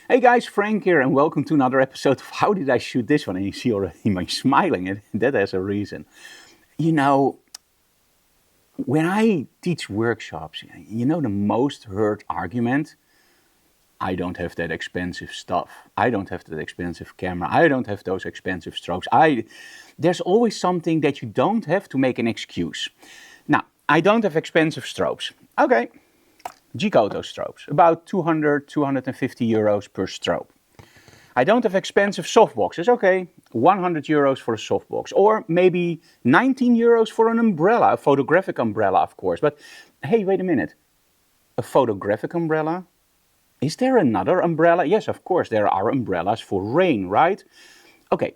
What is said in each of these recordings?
Hey guys, Frank here and welcome to another episode of How Did I Shoot This One? And you see already me smiling, and that has a reason. You know, when I teach workshops, the most heard argument, I don't have that expensive stuff. I don't have that expensive camera. I don't have those expensive strokes. There's always something that you don't have to make an excuse. Now, I don't have expensive strobes. Okay. G-Koto strobes, about 200, 250 euros per strobe. I don't have expensive softboxes, okay, 100 euros for a softbox, or maybe 19 euros for an umbrella, a photographic umbrella, of course. But hey, wait a minute, a photographic umbrella? Is there another umbrella? Yes, of course, there are umbrellas for rain, right? Okay,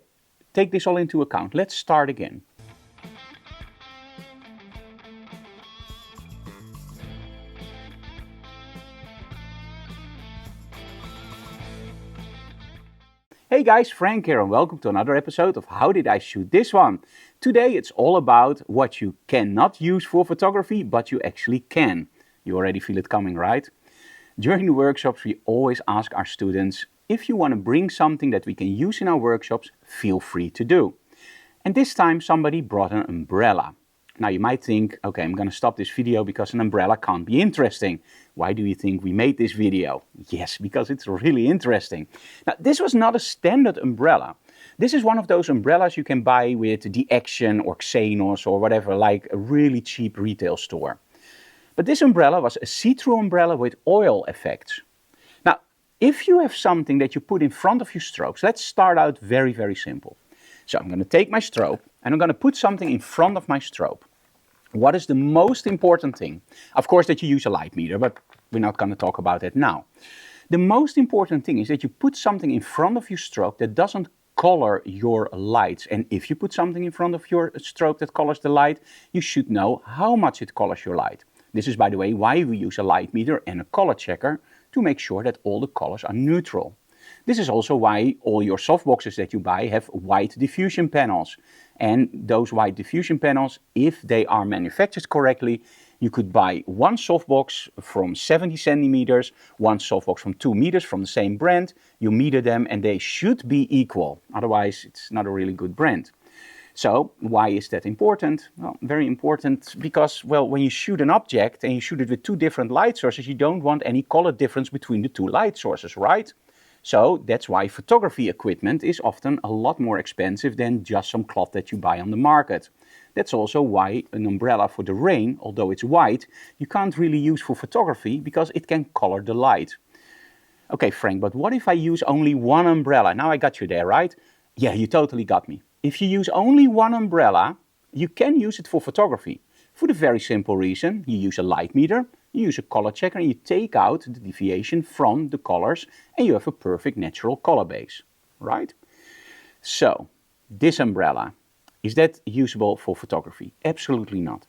take this all into account. Let's start again. Hey guys, Frank here and welcome to another episode of How Did I Shoot This One? Today it's all about what you cannot use for photography, but you actually can. You already feel it coming, right? During the workshops we always ask our students, if you want to bring something that we can use in our workshops, feel free to do. And this time somebody brought an umbrella. Now you might think, okay, I'm going to stop this video because an umbrella can't be interesting. Why do you think we made this video? Yes, because it's really interesting. Now this was not a standard umbrella. This is one of those umbrellas you can buy with the Action or Xenos or whatever, like a really cheap retail store. But this umbrella was a see-through umbrella with oil effects. Now, if you have something that you put in front of your strobes, let's start out very, very simple. So I'm going to take my strobe and I'm going to put something in front of my strobe. What is the most important thing? Of course that you use a light meter, but we're not going to talk about that now. The most important thing is that you put something in front of your strobe that doesn't color your lights. And if you put something in front of your strobe that colors the light, you should know how much it colors your light. This is, by the way, why we use a light meter and a color checker to make sure that all the colors are neutral. This is also why all your softboxes that you buy have white diffusion panels. And those white diffusion panels, if they are manufactured correctly, you could buy one softbox from 70 centimeters, one softbox from 2 meters from the same brand. You meter them and they should be equal. Otherwise, it's not a really good brand. So why is that important? Well, very important because, well, when you shoot an object and you shoot it with two different light sources, you don't want any color difference between the two light sources, right? So that's why photography equipment is often a lot more expensive than just some cloth that you buy on the market. That's also why an umbrella for the rain, although it's white, you can't really use for photography because it can color the light. Okay, Frank, but what if I use only one umbrella? Now I got you there, right? Yeah, you totally got me. If you use only one umbrella, you can use it for photography. For the very simple reason, you use a light meter, you use a color checker and you take out the deviation from the colors and you have a perfect natural color base, right? So, this umbrella, is that usable for photography? Absolutely not.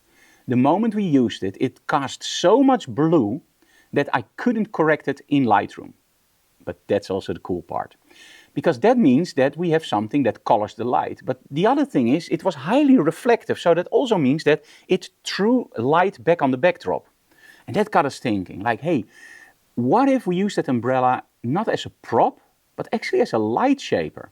The moment we used it, it cast so much blue that I couldn't correct it in Lightroom. But that's also the cool part. Because that means that we have something that colors the light. But the other thing is, it was highly reflective, so that also means that it threw light back on the backdrop. And that got us thinking, like, hey, what if we use that umbrella not as a prop, but actually as a light shaper?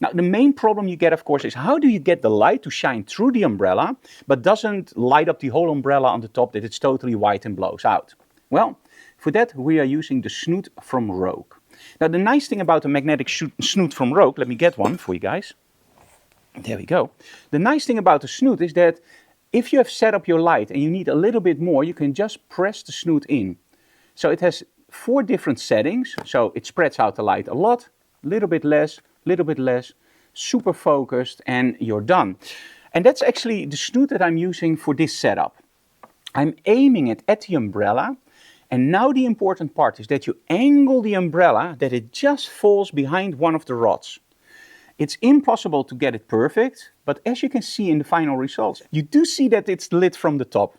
Now, the main problem you get, of course, is how do you get the light to shine through the umbrella, but doesn't light up the whole umbrella on the top that it's totally white and blows out? Well, for that, we are using the Snoot from Rogue. Now, the nice thing about the magnetic Snoot from Rogue, let me get one for you guys. There we go. The nice thing about the Snoot is that if you have set up your light and you need a little bit more, you can just press the Snoot in. So it has 4 different settings, so it spreads out the light a lot, little bit less, super focused, and you're done. And that's actually the Snoot that I'm using for this setup. I'm aiming it at the umbrella, and now the important part is that you angle the umbrella that it just falls behind one of the rods. It's impossible to get it perfect, but as you can see in the final results, you do see that it's lit from the top,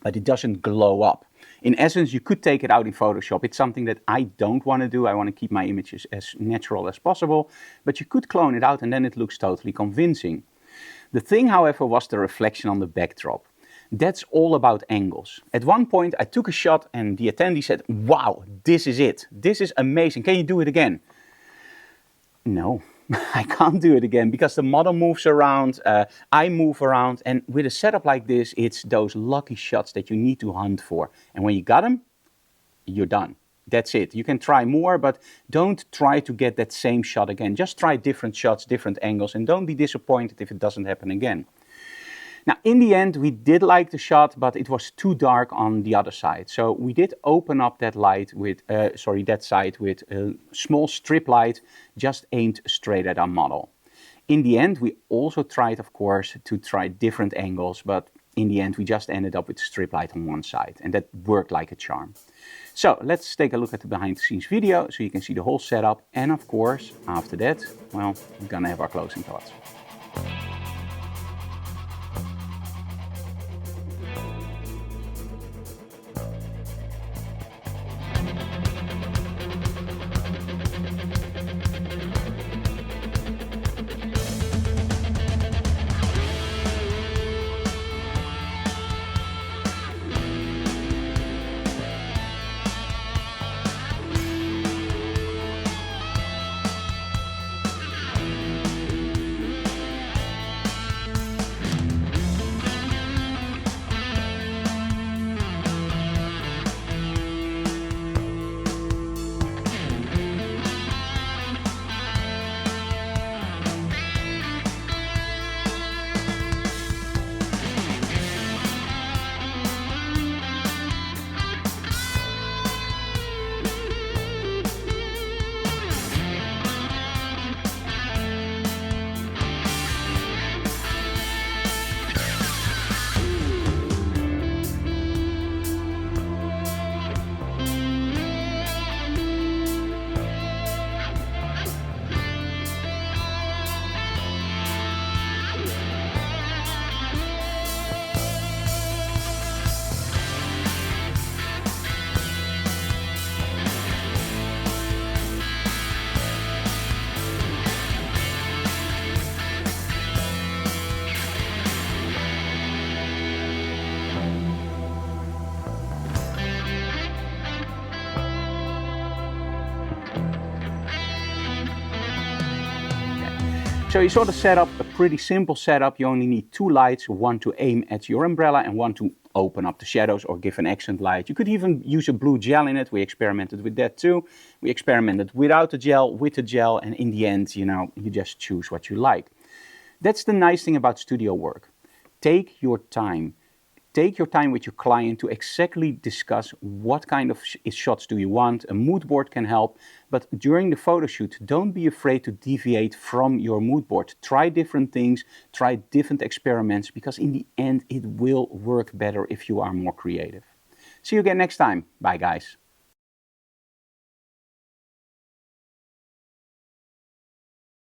but it doesn't glow up. In essence, you could take it out in Photoshop. It's something that I don't want to do. I want to keep my images as natural as possible, but you could clone it out and then it looks totally convincing. The thing, however, was the reflection on the backdrop. That's all about angles. At one point I took a shot and the attendee said, "Wow, this is it. This is amazing. Can you do it again?" No, I can't do it again because the model moves around, I move around, and with a setup like this, it's those lucky shots that you need to hunt for. And when you got them, you're done. That's it. You can try more, but don't try to get that same shot again. Just try different shots, different angles, and don't be disappointed if it doesn't happen again. Now, in the end, we did like the shot, but it was too dark on the other side. So we did open up that light with, that side with a small strip light just aimed straight at our model. In the end, we also tried, of course, to try different angles, but in the end, we just ended up with strip light on one side, and that worked like a charm. So let's take a look at the behind the scenes video so you can see the whole setup. And of course, after that, well, we're gonna have our closing thoughts. So you saw the setup, a pretty simple setup. You only need two lights, one to aim at your umbrella and one to open up the shadows or give an accent light. You could even use a blue gel in it. We experimented with that too. We experimented without the gel, with the gel, and in the end, you know, you just choose what you like. That's the nice thing about studio work. Take your time. Take your time with your client to exactly discuss what kind of shots do you want. A mood board can help, but during the photo shoot, don't be afraid to deviate from your mood board. Try different things, try different experiments, because in the end, it will work better if you are more creative. See you again next time. Bye, guys.